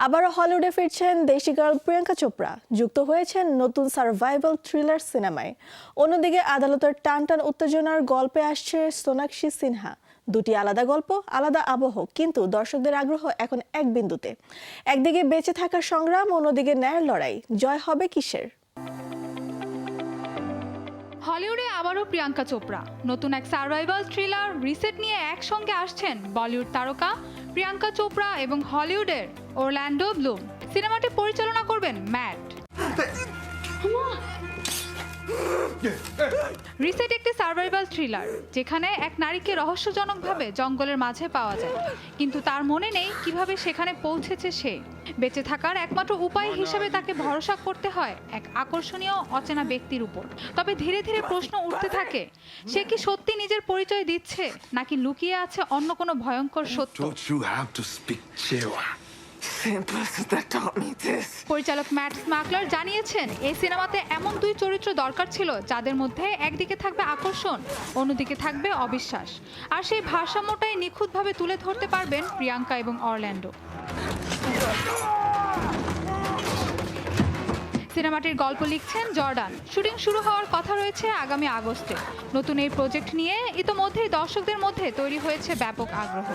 আবারও হলিউডে ফিরছেন দেশি গার্ল প্রিয়াঙ্কা চোপড়া। যুক্ত হয়েছেন নতুন সার্ভাইভাল থ্রিলার সিনেমায়। অন্যদিকে আদালতের টানটান উত্তেজনার গল্পে আসছে সোনাক্ষী সিনহা। দুটি আলাদা গল্প, আলাদা আবহ, কিন্তু দর্শকদের আগ্রহ এখন এক বিন্দুতে। একদিকে বেঁচে থাকার সংগ্রাম, অন্যদিকে ন্যায়ের লড়াই। জয় হবে কিসের? হলিউডে আবারও প্রিয়াঙ্কা চোপড়া। নতুন এক সার্ভাইভাল থ্রিলার রিসেট নিয়ে একসঙ্গে আসছেন বলিউড তারকা প্রিয়াঙ্কা চোপড়া এবং হলিউডের অরল্যান্ডো ব্লুম। সিনেমাটি পরিচালনা করবেন ম্যাট। রিসেট একটি সার্ভাইভাল থ্রিলার যেখানে এক নারীকে রহস্যজনকভাবে জঙ্গলের মাঝে পাওয়া যায়, কিন্তু তার মনে নেই কিভাবে সেখানে পৌঁছেছে সে। বেঁচে থাকার একমাত্র উপায় হিসেবে তাকে ভরসা করতে হয় এক আকর্ষণীয় অচেনা ব্যক্তির উপর। তবে ধীরে ধীরে প্রশ্ন উঠতে থাকে, সে কি সত্যি নিজের পরিচয় দিচ্ছে, নাকি লুকিয়ে আছে অন্য কোনো ভয়ঙ্কর সত্য। পরিচালক ম্যাট স্মাকলার জানিয়েছেন, এই সিনেমাতে এমন দুই চরিত্র দরকার ছিল যাদের মধ্যে একদিকে থাকবে আকর্ষণ, অন্যদিকে থাকবে অবিশ্বাস। আর সেই ভারসাম্যটাই নিখুঁতভাবে তুলে ধরতে পারবেন প্রিয়াঙ্কা এবং অরল্যান্ডো। সিনেমাটির গল্প লিখছেন জর্ডান। শুটিং শুরু হওয়ার কথা রয়েছে আগামী আগস্টে। নতুন এই প্রজেক্ট নিয়ে ইতোমধ্যেই দর্শকদের মধ্যে তৈরি হয়েছে ব্যাপক আগ্রহ।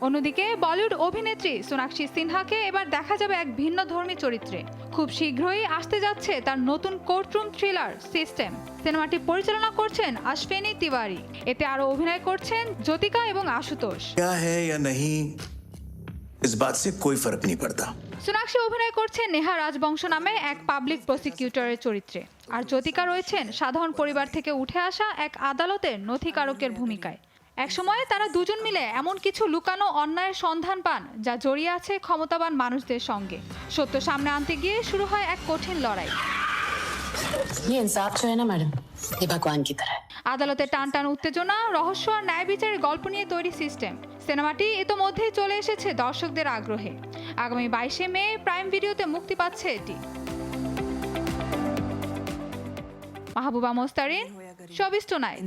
অন্যদিকে বলিউড অভিনেত্রী সোনাক্ষী সিনহাকে এবার দেখা যাবে এক ভিন্ন ধর্মী চরিত্রে। খুব শীঘ্রই আসতে যাচ্ছে তার নতুন কোর্টরুম থ্রিলার সিস্টেম। সিনেমাটি পরিচালনা করছেন অশ্বিনী তিওয়ারি। এতে আরো অভিনয় করছেন জ্যোতিকা এবং আশুতোষ। সোনাক্ষী অভিনয় করছেন নেহা রাজবংশ নামে এক পাবলিক প্রসিকিউটরের চরিত্রে, আর জ্যোতিকা রয়েছেন সাধারণ পরিবার থেকে উঠে আসা এক আদালতের নথিকারকের ভূমিকায়। একসময় তারা দুজন মিলে এমন কিছু লুকানো অন্যায়ের সন্ধান পান যা জড়িয়ে আছে ক্ষমতাবান মানুষদের সঙ্গে। সত্য সামনে আনতে গিয়ে শুরু হয় এক কঠিন লড়াই। আদালতে টানটান উত্তেজনা, রহস্য আর ন্যায় বিচারের গল্প নিয়ে তৈরি সিস্টেম। সিনেমাটি ইতোমধ্যেই চলে এসেছে দর্শকদের আগ্রহে। আগামী 22শে মে প্রাইম ভিডিওতে মুক্তি পাচ্ছে এটি। Mahbuba Mostarin, showbiz tonight.